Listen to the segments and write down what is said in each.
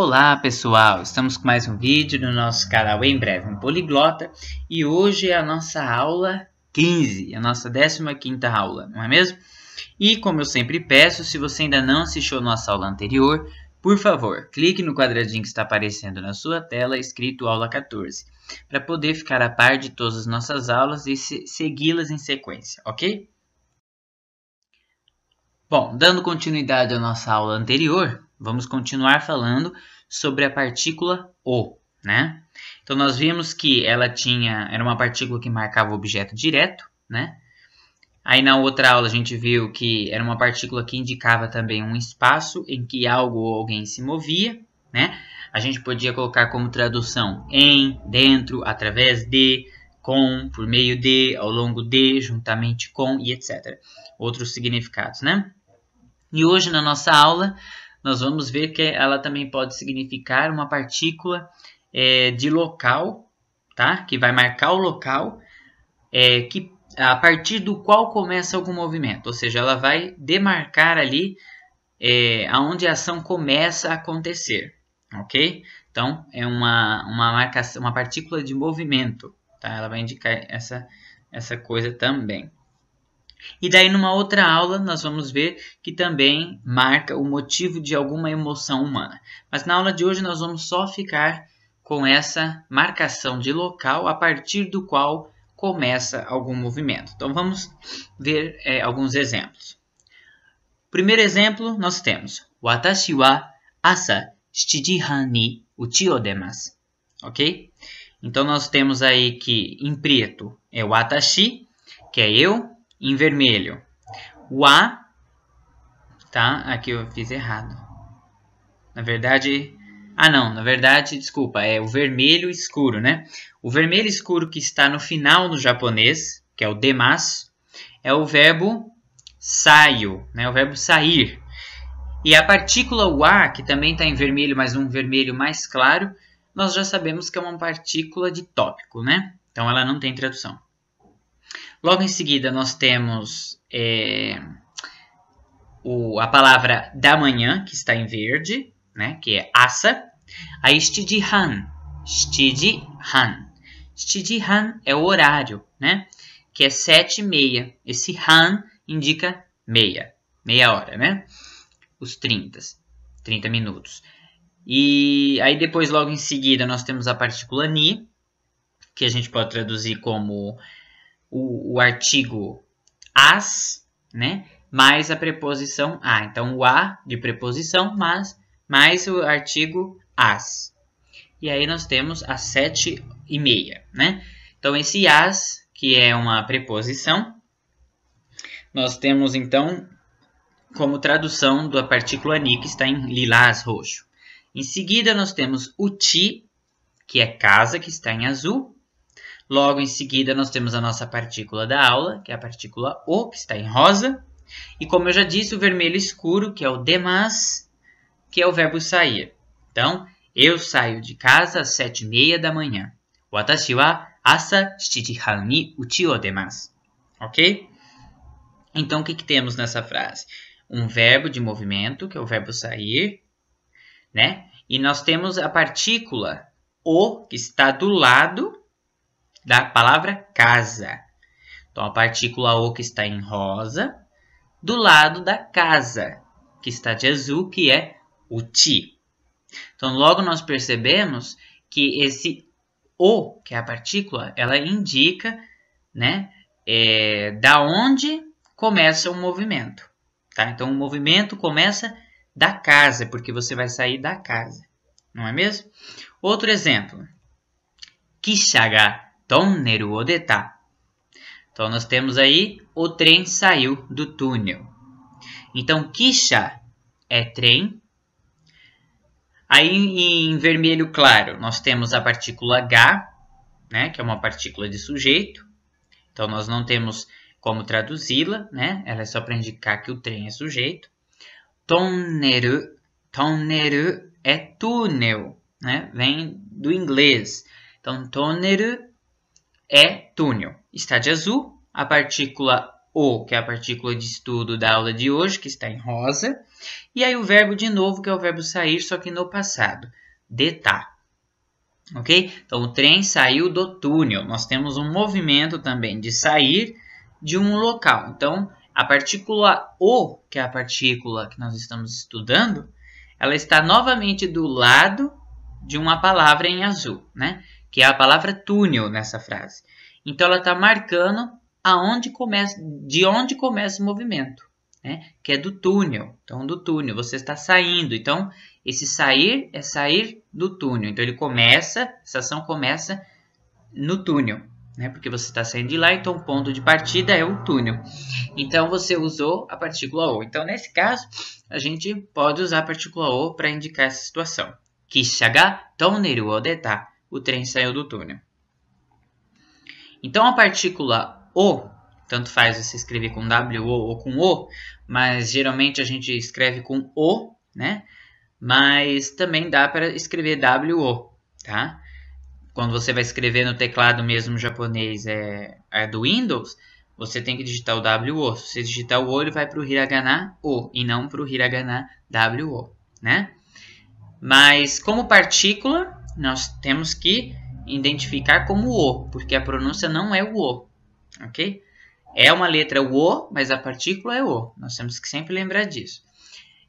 Olá pessoal, estamos com mais um vídeo no nosso canal Em Breve um Poliglota e hoje é a nossa aula 15, a nossa 15ª aula, não é mesmo? E como eu sempre peço, se você ainda não assistiu a nossa aula anterior, por favor, clique no quadradinho que está aparecendo na sua tela escrito aula 14, para poder ficar a par de todas as nossas aulas e segui-las em sequência, ok? Bom, dando continuidade à nossa aula anterior, vamos continuar falando sobre a partícula O, né? Então, nós vimos que ela era uma partícula que marcava o objeto direto, né? Aí, na outra aula, a gente viu que era uma partícula que indicava também um espaço em que algo ou alguém se movia, né? A gente podia colocar como tradução em, dentro, através de, com, por meio de, ao longo de, juntamente com e etc. Outros significados, né? E hoje, na nossa aula, nós vamos ver que ela também pode significar uma partícula de local, tá? Que vai marcar o local a partir do qual começa algum movimento. Ou seja, ela vai demarcar ali aonde a ação começa a acontecer, ok? Então, é uma partícula de movimento, tá? Ela vai indicar essa coisa também. E daí, numa outra aula, nós vamos ver que também marca o motivo de alguma emoção humana. Mas na aula de hoje, nós vamos só ficar com essa marcação de local a partir do qual começa algum movimento. Então, vamos ver alguns exemplos. Primeiro exemplo, nós temos Watashi wa asa 7 ji han ni uchi o demasu. Ok? Então, nós temos aí que em preto é watashi, que é eu. Em vermelho, o A, tá? Aqui eu fiz errado. Na verdade, desculpa, é o vermelho escuro, né? O vermelho escuro que está no final no japonês, que é o demasu, é o verbo saio, né? O verbo sair. E a partícula wa, que também está em vermelho, mas um vermelho mais claro, nós já sabemos que é uma partícula de tópico, né? Então ela não tem tradução. Logo em seguida, nós temos a palavra da manhã, que está em verde, né, que é asa. Aí, 7 ji han. 7 ji han. 7 ji han é o horário, né, que é 7:30. Esse han indica meia hora, né, os 30 minutos. E aí, depois, logo em seguida, nós temos a partícula ni, que a gente pode traduzir como o artigo as, né, mais a preposição a. Então, o a de preposição, mais o artigo as. E aí nós temos as 7:30, né? Então, esse as, que é uma preposição, nós temos, então, como tradução da partícula ni, que está em lilás roxo. Em seguida, nós temos uchi, que é casa, que está em azul. Logo em seguida, nós temos a nossa partícula da aula, que é a partícula o, que está em rosa. E como eu já disse, o vermelho escuro, que é o demasu, que é o verbo sair. Então, eu saio de casa às 7:30 da manhã. Watashi wa asa 7 ji han ni uchi o demasu. Ok? Então, o que temos nessa frase? Um verbo de movimento, que é o verbo sair, né? E nós temos a partícula o, que está do lado da palavra casa. Então, a partícula o, que está em rosa, do lado da casa, que está de azul, que é uchi. Então, logo nós percebemos que esse o, que é a partícula, ela indica, né, da onde começa o movimento. Tá? Então, o movimento começa da casa, porque você vai sair da casa. Não é mesmo? Outro exemplo. Kisha ga tonneru o deta. Então, nós temos aí o trem saiu do túnel. Então, kisha é trem. Aí, em vermelho claro, nós temos a partícula ga, né, que é uma partícula de sujeito. Então, nós não temos como traduzi-la, né? Ela é só para indicar que o trem é sujeito. Tonneru é túnel, né? Vem do inglês. Então, tonneru é túnel. Está de azul. A partícula o, que é a partícula de estudo da aula de hoje, que está em rosa. E aí o verbo de novo, que é o verbo sair, só que no passado. Deta. Ok? Então, o trem saiu do túnel. Nós temos um movimento também de sair de um local. Então, a partícula O, que é a partícula que nós estamos estudando, ela está novamente do lado de uma palavra em azul, né? Que é a palavra túnel nessa frase. Então, ela está marcando de onde começa o movimento, né? Que é do túnel. Então, do túnel, você está saindo. Então, esse sair é sair do túnel. Então, essa ação começa no túnel, né? Porque você está saindo de lá, então o ponto de partida é o túnel. Então, você usou a partícula O. Então, nesse caso, a gente pode usar a partícula O para indicar essa situação. Kisha ga toneru o deta. O trem saiu do túnel. Então, a partícula O, tanto faz você escrever com WO ou com O, mas geralmente a gente escreve com O, né? Mas também dá para escrever WO, tá? Quando você vai escrever no teclado mesmo japonês do Windows, você tem que digitar o WO. Se você digitar o O, ele vai para o hiragana O e não para o hiragana WO, né? Mas como partícula, nós temos que identificar como O, porque a pronúncia não é o O, ok? É uma letra O, mas a partícula é O. Nós temos que sempre lembrar disso.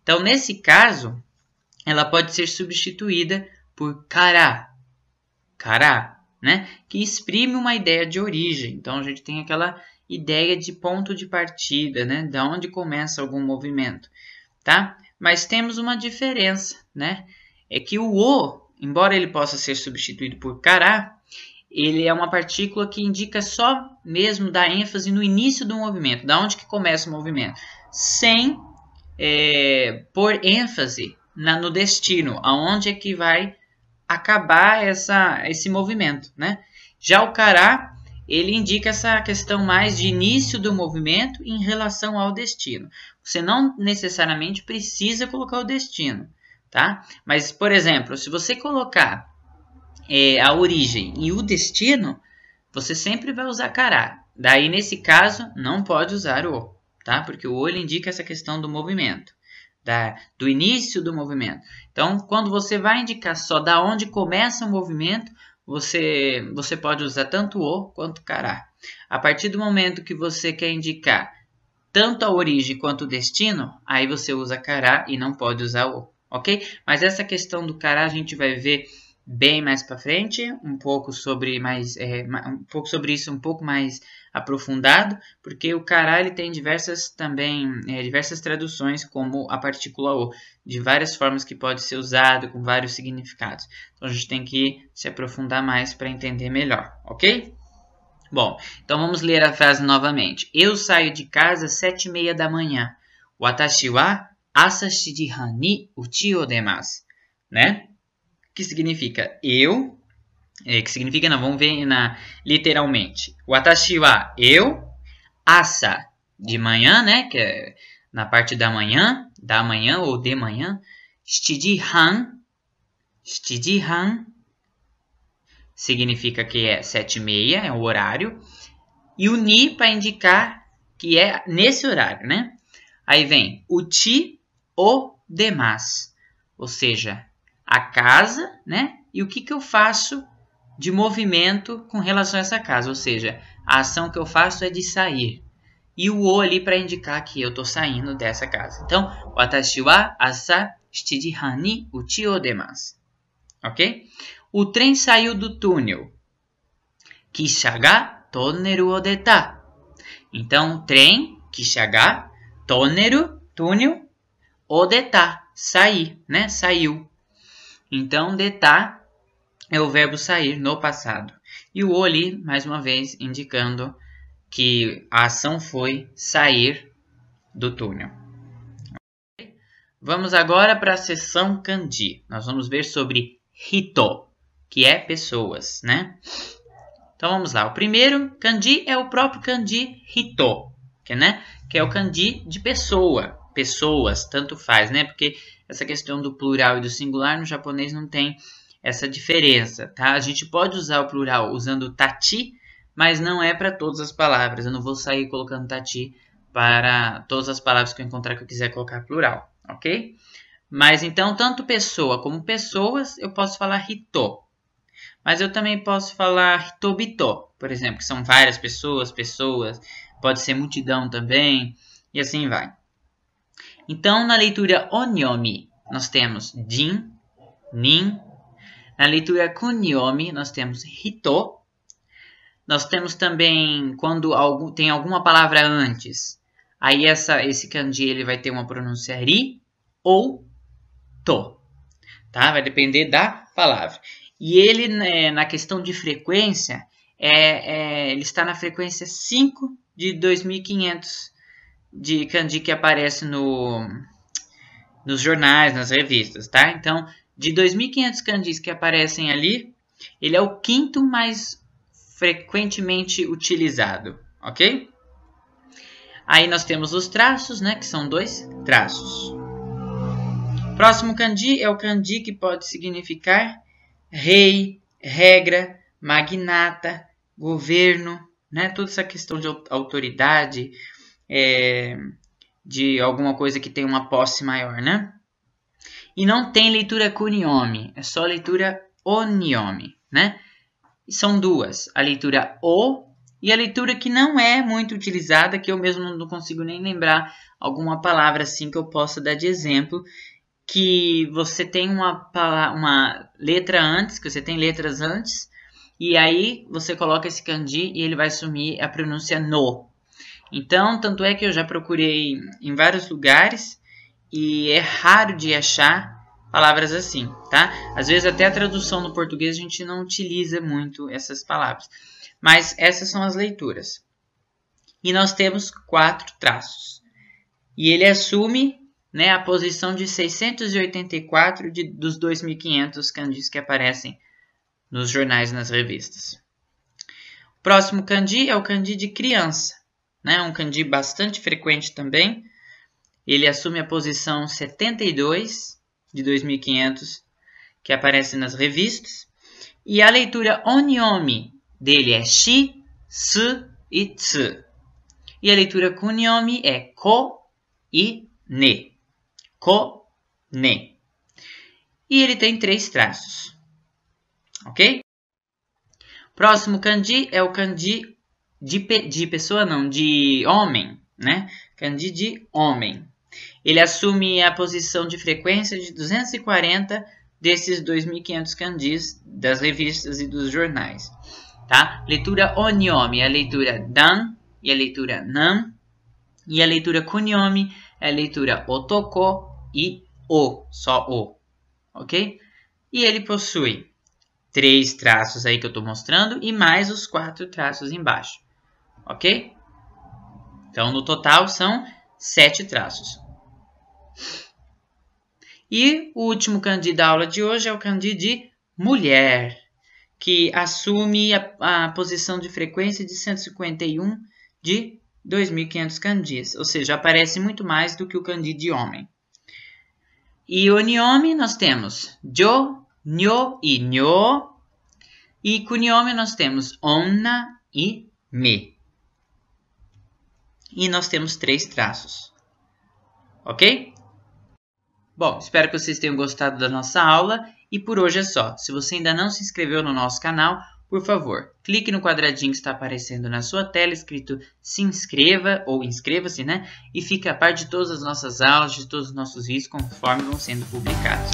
Então, nesse caso, ela pode ser substituída por kara, né? Que exprime uma ideia de origem. Então, a gente tem aquela ideia de ponto de partida, né? Da onde começa algum movimento, tá? Mas temos uma diferença, né? É que o O, embora ele possa ser substituído por kara, ele é uma partícula que indica só mesmo dar ênfase no início do movimento, da onde que começa o movimento, sem pôr ênfase no destino, aonde é que vai acabar esse movimento, né? Já o kara, ele indica essa questão mais de início do movimento em relação ao destino. Você não necessariamente precisa colocar o destino, tá? Mas, por exemplo, se você colocar a origem e o destino, você sempre vai usar kara. Daí, nesse caso, não pode usar o, tá? Porque o o ele indica essa questão do movimento, do início do movimento. Então, quando você vai indicar só da onde começa o movimento, você pode usar tanto o quanto kara. A partir do momento que você quer indicar tanto a origem quanto o destino, aí você usa kara e não pode usar o, ok? Mas essa questão do kara a gente vai ver bem mais para frente, um pouco sobre isso um pouco mais aprofundado, porque o kara ele tem diversas traduções como a partícula o, de várias formas que pode ser usado, com vários significados. Então a gente tem que se aprofundar mais para entender melhor, ok? Bom, então vamos ler a frase novamente. Eu saio de casa às 7:30 da manhã. Watashi wa asa 7 han ni uchi o demasu, né? Que significa eu, que significa não, vamos ver literalmente. Watashi wa, eu, asa, de manhã, né, que é na parte da manhã ou de manhã, 7 han, significa que é 7:30, é o horário, e o ni para indicar que é nesse horário, né? Aí vem uchi o demasu, ou seja, a casa, né? E o que eu faço de movimento com relação a essa casa, ou seja, a ação que eu faço é de sair. E o o ali para indicar que eu estou saindo dessa casa. Então, watashi wa asa 7 han ni uchi o demasu. Ok? O trem saiu do túnel. Kisha ga toneru o deta. Então, trem, kisha ga, toneru, túnel, o deta, sair, né? Saiu. Então, deta é o verbo sair no passado. E o o ali, mais uma vez, indicando que a ação foi sair do túnel. Vamos agora para a seção kanji. Nós vamos ver sobre hito, que é pessoas, né? Então vamos lá. O primeiro kanji é o próprio kanji hito, que é o kanji de pessoa. Pessoas, tanto faz, né? Porque essa questão do plural e do singular no japonês não tem essa diferença, tá? A gente pode usar o plural usando tati, mas não é para todas as palavras. Eu não vou sair colocando tati para todas as palavras que eu encontrar que eu quiser colocar plural, ok? Mas então, tanto pessoa como pessoas, eu posso falar hito. Mas eu também posso falar hitobito, por exemplo, que são várias pessoas, pode ser multidão também, e assim vai. Então, na leitura onyomi, nós temos jin, nin. Na leitura kunyomi, nós temos hito. Nós temos também, quando tem alguma palavra antes, aí esse kanji ele vai ter uma pronúncia ri ou to, tá? Vai depender da palavra. E ele, na questão de frequência, ele está na frequência 5 de 2500 de kanji que aparece nos jornais, nas revistas, tá? Então, de 2500 kanjis que aparecem ali, ele é o 5º mais frequentemente utilizado, ok? Aí nós temos os traços, né, que são 2 traços. Próximo kanji é o kanji que pode significar rei, regra, magnata, governo, né? Toda essa questão de autoridade, de alguma coisa que tem uma posse maior, né? E não tem leitura kunyomi, é só leitura onyomi, né? E são 2, a leitura o e a leitura que não é muito utilizada, que eu mesmo não consigo nem lembrar alguma palavra assim que eu possa dar de exemplo, que você tem uma letra antes, que você tem letras antes, e aí você coloca esse kanji e ele vai assumir a pronúncia no. Então, tanto é que eu já procurei em vários lugares e é raro de achar palavras assim, tá? Às vezes até a tradução no português a gente não utiliza muito essas palavras. Mas essas são as leituras. E nós temos 4 traços. E ele assume, né, a posição de 684 dos 2500 kanjis que aparecem nos jornais e nas revistas. O próximo kanji é o kanji de criança, né, um kanji bastante frequente também. Ele assume a posição 72 de 2500 que aparece nas revistas. E a leitura onyomi dele é shi, su e tsu. E a leitura kunyomi é ko e ne. Ko, ne. E ele tem 3 traços. Ok? Próximo kanji é o kanji de pessoa, não, de homem, né? Kanji de homem. Ele assume a posição de frequência de 240 desses 2500 kanjis das revistas e dos jornais. Tá? Leitura onyomi é a leitura dan e a leitura nan. E a leitura kunyomi é a leitura otoko e o, só o. Ok? E ele possui 3 traços aí que eu estou mostrando e mais os 4 traços embaixo. Ok? Então, no total, são 7 traços. E o último kanji da aula de hoje é o kanji de mulher, que assume a posição de frequência de 151 de 2500 kanjis, ou seja, aparece muito mais do que o kanji de homem. E onyomi nós temos jo, nyo e nyo, e kunyomi nós temos onna e me. E nós temos 3 traços. Ok? Bom, espero que vocês tenham gostado da nossa aula e por hoje é só. Se você ainda não se inscreveu no nosso canal, por favor, clique no quadradinho que está aparecendo na sua tela, escrito se inscreva ou inscreva-se, né? E fique a par de todas as nossas aulas, de todos os nossos vídeos conforme vão sendo publicados.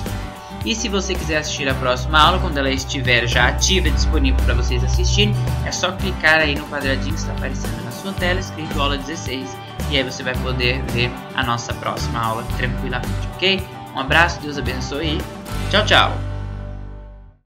E se você quiser assistir a próxima aula, quando ela estiver já ativa e disponível para vocês assistirem, é só clicar aí no quadradinho que está aparecendo na sua tela, escrito aula 16. E aí você vai poder ver a nossa próxima aula tranquilamente, ok? Um abraço, Deus abençoe e tchau, tchau!